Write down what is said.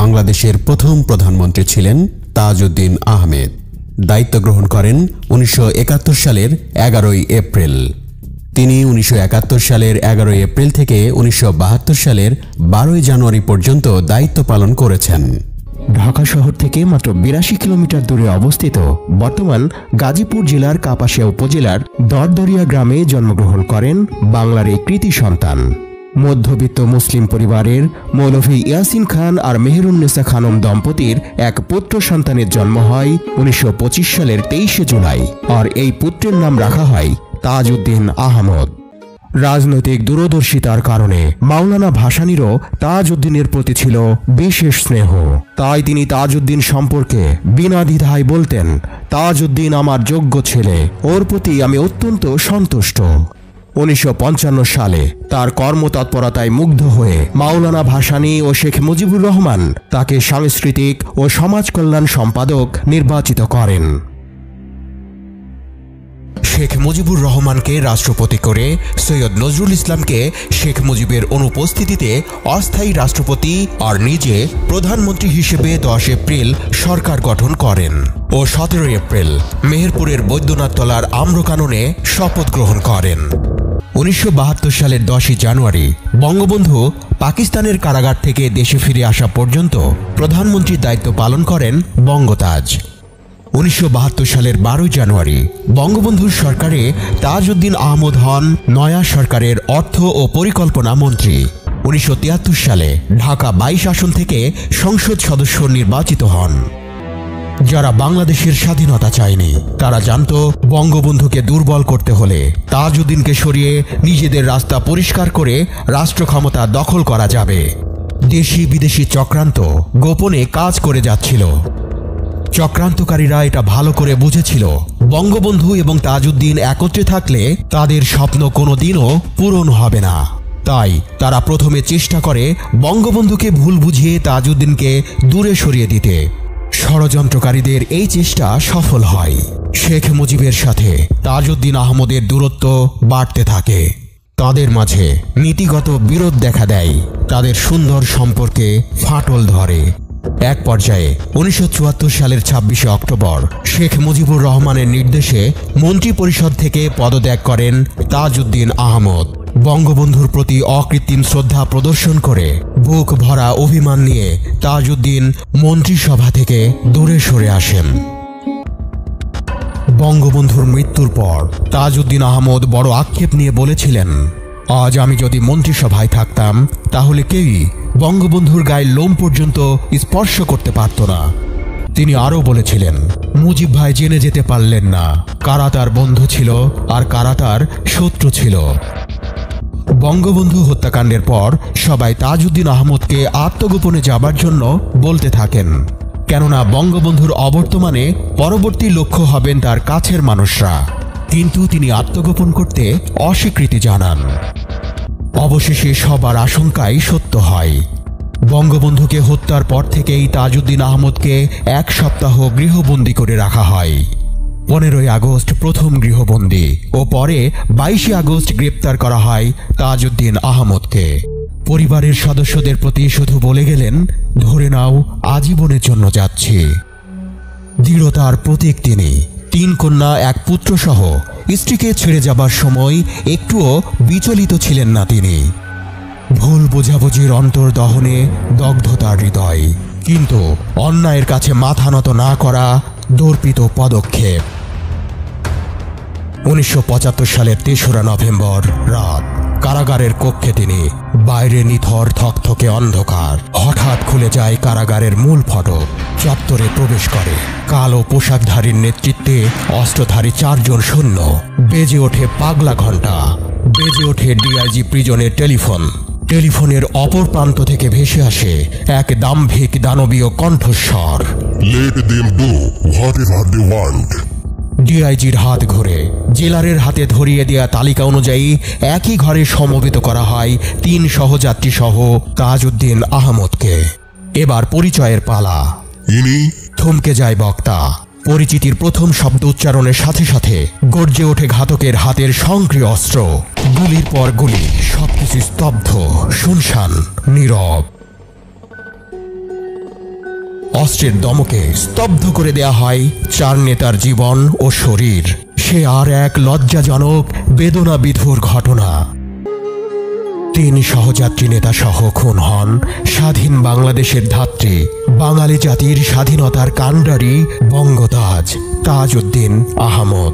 বাংলাদেশের প্রথম প্রধানমন্ত্রী ছিলেন তাজউদ্দিন আহমেদ। দায়িত্ব গ্রহণ করেন 1971 সালের 11ই এপ্রিল। তিনি 1971 সালের 11ই এপ্রিল থেকে 1972 সালের 12ই জানুয়ারি পর্যন্ত দায়িত্ব পালন করেছেন। ঢাকা শহর থেকে মাত্র 82 কিলোমিটার দূরে অবস্থিত বর্তমান গাজীপুর জেলার কাপাসিয়া উপজেলার দরদরিয়া গ্রামে জন্মগ্রহণ করেন বাংলার এই কৃতি সন্তান। মধ্যবিত্ত মুসলিম পরিবারের মৌলভী ইয়াসিন খান আর মেহেরুন্নেসা খানম দম্পতির এক পুত্র সন্তানের জন্ম হয় 1925 সালের 23শে জুলাই, আর এই পুত্রের নাম রাখা হয় তাজউদ্দিন আহমদ। রাজনৈতিক দূরদর্শিতার কারণে মাওলানা ভাসানীরও তাজউদ্দিনের প্রতি ছিল বিশেষ স্নেহ। তাই তিনি তাজউদ্দিন সম্পর্কে বিনা দ্বিধায় বলতেন, তাজউদ্দিন আমার যোগ্য ছেলে, ওর প্রতি আমি অত্যন্ত সন্তুষ্ট। 1955 সালে তার কর্মতৎপরতায় মুগ্ধ হয়ে মাওলানা ভাসানী ও শেখ মুজিবুর রহমান তাকে সাংস্কৃতিক ও সমাজ কল্যাণ সম্পাদক নির্বাচিত করেন। শেখ মুজিবুর রহমানকে রাষ্ট্রপতি করে সৈয়দ নজরুল ইসলামকে শেখ মুজিবের অনুপস্থিতিতে অস্থায়ী রাষ্ট্রপতি আর নিজে প্রধানমন্ত্রী হিসেবে 10 এপ্রিল সরকার গঠন করেন ও 17 এপ্রিল মেহেরপুরের বৈদ্যনাথতলার আম্রকাননে শপথ গ্রহণ করেন। 1972 সালের 10ই জানুয়ারি বঙ্গবন্ধু পাকিস্তানের কারাগার থেকে দেশে ফিরে আসা পর্যন্ত প্রধানমন্ত্রীর দায়িত্ব পালন করেন বঙ্গতাজ। 1972 সালের 12 জানুয়ারি বঙ্গবন্ধুর সরকারে তাজউদ্দিন আহমদ হন নয়া সরকারের অর্থ ও পরিকল্পনা মন্ত্রী। 1973 সালে ঢাকা 22 আসন থেকে সংসদ সদস্য নির্বাচিত হন। যারা বাংলাদেশের স্বাধীনতা চায়নি তারা জানত বঙ্গবন্ধুকে দুর্বল করতে হলে তাজউদ্দিনকে সরিয়ে নিজেদের রাস্তা পরিষ্কার করে রাষ্ট্র ক্ষমতা দখল করা যাবে। দেশি বিদেশি চক্রান্ত গোপনে কাজ করে যাচ্ছিল। চক্রান্তকারীরা এটা ভালো করে বুঝেছিল বঙ্গবন্ধু এবং তাজউদ্দিন একত্রে থাকলে তাদের স্বপ্ন কোনোদিনও পূরণ হবে না। তাই তারা প্রথমে চেষ্টা করে বঙ্গবন্ধুকে ভুল বুঝিয়ে তাজউদ্দিনকে দূরে সরিয়ে দিতে। ষড়যন্ত্রকারীদের এই চেষ্টা সফল হয়। শেখ মুজিবের সাথে তাজউদ্দিন আহমদের দূরত্ব বাড়তে থাকে। তাদের মাঝে নীতিগত বিরোধ দেখা দেয়। তাদের সুন্দর সম্পর্কে ফাটল ধরে। এক পর্যায়ে 1974 সালের 26শে অক্টোবর শেখ মুজিবুর রহমানের নির্দেশে মন্ত্রিপরিষদ থেকে পদত্যাগ করেন তাজউদ্দিন আহমদ। বঙ্গবন্ধুর প্রতি অকৃত্রিম শ্রদ্ধা প্রদর্শন করে বুক ভরা অভিমান নিয়ে তাজউদ্দিন মন্ত্রিসভা থেকে দূরে সরে আসেন। বঙ্গবন্ধুর মৃত্যুর পর তাজউদ্দিন আহমদ বড় আক্ষেপ নিয়ে বলেছিলেন, আজ আমি যদি মন্ত্রিসভায় থাকতাম তাহলে কেউই বঙ্গবন্ধুর গায়ে লোম পর্যন্ত স্পর্শ করতে পারত না। তিনি আরও বলেছিলেন, মুজিব ভাই জেনে যেতে পারলেন না কারা তার বন্ধু ছিল আর কারা তার শত্রু ছিল। বঙ্গবন্ধু হত্যাকাণ্ডের পর সবাই তাজউদ্দিন আহমদকে আত্মগোপনে যাবার জন্য বলতে থাকেন, কেননা বঙ্গবন্ধুর অবর্তমানে পরবর্তী লক্ষ্য হবেন তার কাছের মানুষরা। কিন্তু তিনি আত্মগোপন করতে অস্বীকৃতি জানান। অবশেষে সবার আশঙ্কাই সত্য হয়। বঙ্গবন্ধুকে হত্যার পর থেকেই তাজউদ্দিন আহমদকে 1 সপ্তাহ গৃহবন্দী করে রাখা হয়। 15ই আগস্ট প্রথম গৃহবন্দী ও পরে 22শে আগস্ট গ্রেপ্তার করা হয় তাজউদ্দিন আহমদকে। পরিবারের সদস্যদের প্রতি শুধু বলে গেলেন, ধরে নাও আজীবনের জন্য যাচ্ছি। দৃঢ়তার প্রতীক তিনি। 3 কন্যা 1 পুত্র সহ স্ত্রীকে ছেড়ে যাবার সময় একটুও বিচলিত ছিলেন না তিনি। ভুল বোঝাবুঝির অন্তর্দহনে দগ্ধ তার হৃদয়, কিন্তু অন্যায়ের কাছে মাথা নত না করা দর্পিত পদক্ষেপ। 1975 সালের 3রা নভেম্বর রাত কারাগারের কক্ষে তিনি। বাইরে নিথর থকথকে অন্ধকার। হঠাৎ খুলে যায় কারাগারের মূল ফটক। চত্বরে প্রবেশ করে কালো পোশাকধারীর নেতৃত্বে অস্ত্রধারী 4 জন সৈন্য। বেজে ওঠে পাগলা ঘণ্টা। বেজে ওঠে ডিআইজি প্রিজনের টেলিফোন। টেলিফোনের অপর প্রান্ত থেকে ভেসে আসে এক দাম্ভিক দানবীয় কণ্ঠস্বর, Let them do whatever they want. ডিআইজির হাত ঘুরে জেলারের হাতে ধরিয়ে দেয়া তালিকা অনুযায়ী একই ঘরে সমবেত করা হয় 3 সহযাত্রী সহ তাজউদ্দিন আহমদকে। এবার পরিচয়ের পালা। ইনি থমকে যায় বক্তা। পরিচিতির প্রথম শব্দ উচ্চারণের সাথে সাথে গর্জে ওঠে ঘাতকের হাতের সক্রিয় অস্ত্র। গুলির পর গুলি, সবকিছু স্তব্ধ, শুনশান, নীরব। অস্ত্রের দমকে স্তব্ধ করে দেয়া হয় 4 নেতার জীবন ও শরীর। সে আর এক লজ্জাজনক বেদনা বিধুর ঘটনা। 3 সহযাত্রী নেতা সহ খুন হন স্বাধীন বাংলাদেশের ধাত্রী, বাঙালি জাতির স্বাধীনতার কাণ্ডারি বঙ্গতাজ তাজউদ্দিন আহমদ।